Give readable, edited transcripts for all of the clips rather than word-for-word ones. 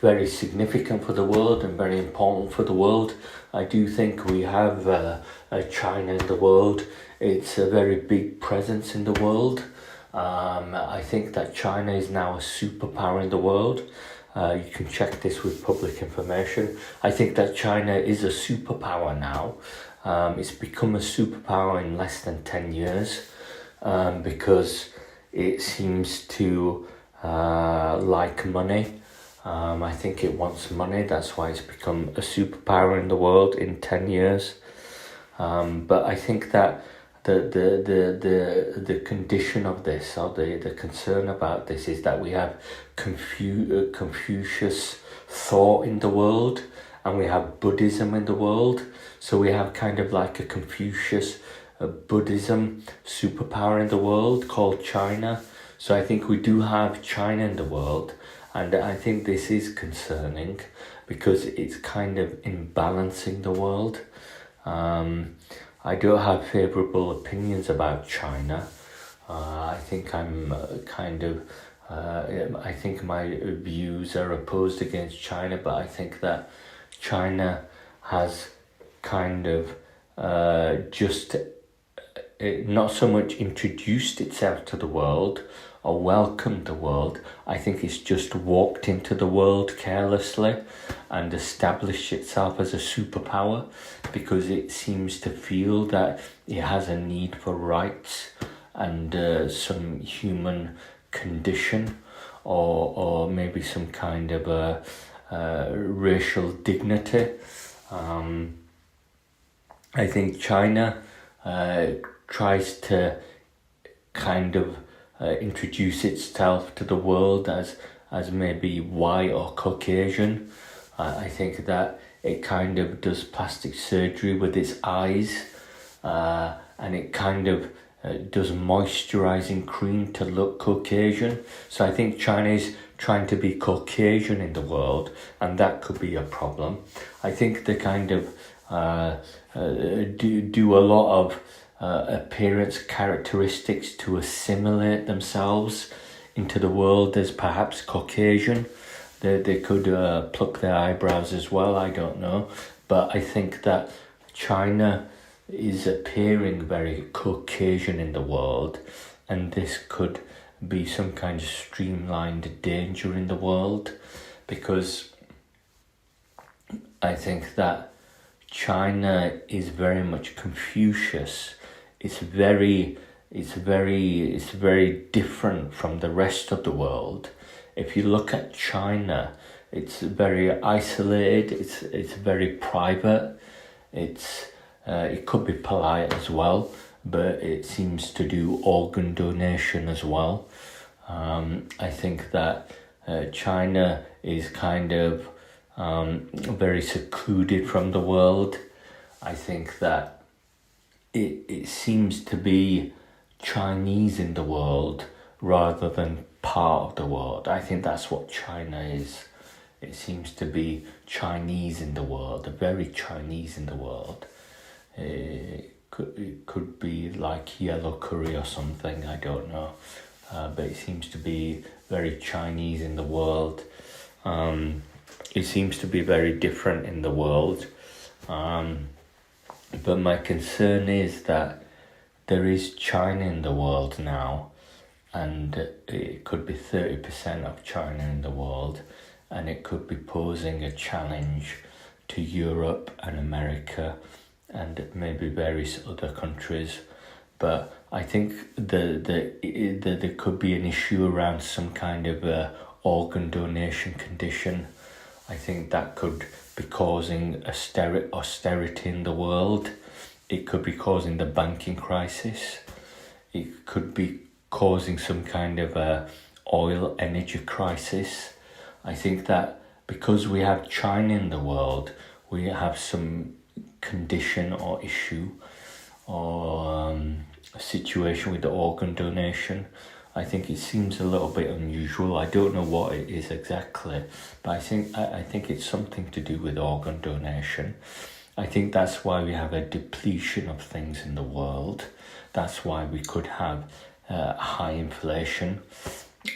very significant for the world and very important for the world. I do think we have China in the world. It's a very big presence in the world. I think that China is now a superpower in the world. You can check this with public information. I think that China is a superpower now. It's become a superpower in less than 10 years because it seems to like money. I think it wants money. That's why it's become a superpower in the world in 10 years. But I think that the condition of this, or the concern about this, is that we have Confucius thought in the world, and we have Buddhism in the world. So we have kind of like a Confucius Buddhism superpower in the world called China. So I think we do have China in the world, and I think this is concerning because it's kind of imbalancing the world. I don't have favourable opinions about China. I think I'm I think my views are opposed against China, but I think that China has kind of just not so much introduced itself to the world or welcomed the world. I think it's just walked into the world carelessly and established itself as a superpower because it seems to feel that it has a need for rights and some human condition or maybe some kind of racial dignity. I think China tries to kind of introduce itself to the world as maybe white or Caucasian. I think that it kind of does plastic surgery with its eyes, and it kind of does moisturizing cream to look Caucasian. So I think China is trying to be Caucasian in the world, and that could be a problem. I think they kind of do a lot of appearance characteristics to assimilate themselves into the world as perhaps Caucasian. They could pluck their eyebrows as well, I don't know. But I think that China is appearing very Caucasian in the world, and this could be some kind of streamlined danger in the world, because I think that China is very much Confucius. It's very different from the rest of the world. If you look at China, it's very isolated. It's very private. It could be polite as well, but it seems to do organ donation as well. I think that China is kind of very secluded from the world. I think that it seems to be Chinese in the world rather than part of the world. I think that's what China is. It seems to be Chinese in the world, very Chinese in the world. It could be like yellow curry or something, I don't know. But it seems to be very Chinese in the world. It seems to be very different in the world. But my concern is that there is China in the world now, and it could be 30% of China in the world, and it could be posing a challenge to Europe and America and maybe various other countries. But I think there could be an issue around some kind of organ donation condition. I think that could be causing austerity in the world. It could be causing the banking crisis. It could be causing some kind of oil energy crisis. I think that because we have China in the world, we have some condition or issue or a situation with the organ donation. I think it seems a little bit unusual. I don't know what it is exactly, but I think it's something to do with organ donation. I think that's why we have a depletion of things in the world. That's why we could have high inflation.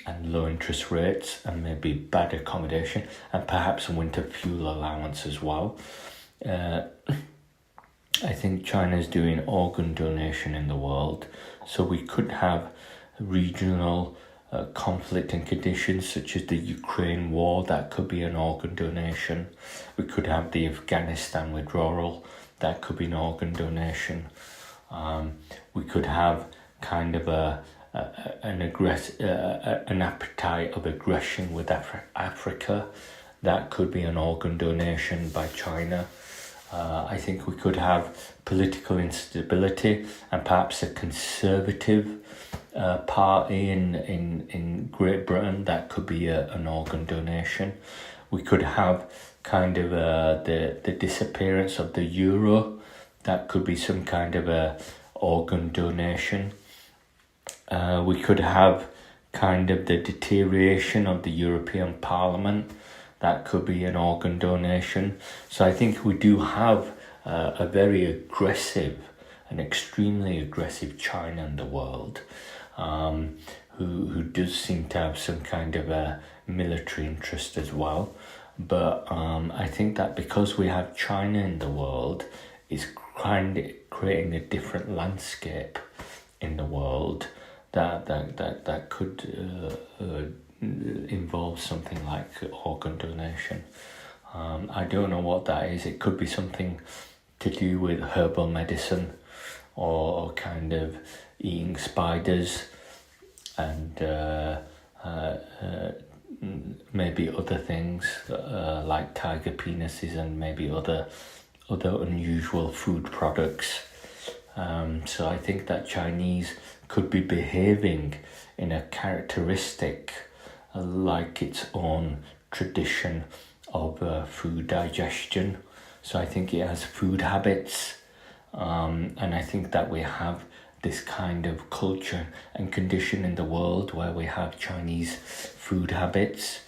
and low interest rates and maybe bad accommodation and perhaps a winter fuel allowance as well. I think China's doing organ donation in the world, so we could have regional conflict and conditions such as the Ukraine war. That could be an organ donation. We could have the Afghanistan withdrawal. That could be an organ donation. We could have kind of an appetite of aggression with Africa. That could be an organ donation by China. I think we could have political instability and perhaps a conservative party in Great Britain. That could be an organ donation. We could have kind of the disappearance of the euro. That could be some kind of a organ donation. We could have kind of the deterioration of the European Parliament. That could be an organ donation. So I think we do have a very aggressive, an extremely aggressive China in the world, who does seem to have some kind of a military interest as well. But I think that because we have China in the world, it's kind of creating a different landscape in the world that could involve something like organ donation. I don't know what that is. It could be something to do with herbal medicine or kind of eating spiders and maybe other things like tiger penises and maybe other unusual food products. So I think that Chinese could be behaving in a characteristic like its own tradition of food digestion. So I think it has food habits, and I think that we have this kind of culture and condition in the world where we have Chinese food habits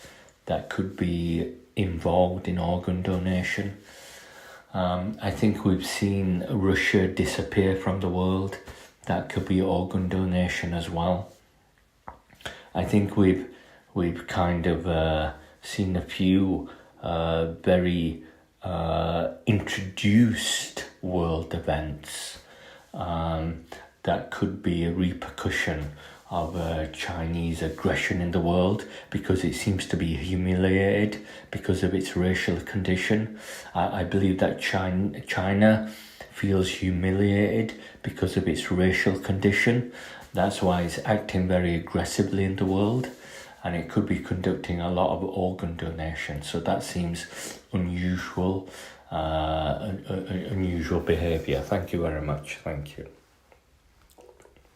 that could be involved in organ donation. I think we've seen Russia disappear from the world. That could be organ donation as well. I think we've kind of seen a few very introduced world events that could be a repercussion of Chinese aggression in the world, because it seems to be humiliated because of its racial condition. I believe that China feels humiliated because of its racial condition. That's why it's acting very aggressively in the world, and it could be conducting a lot of organ donation. So that seems unusual behaviour. Thank you very much. Thank you.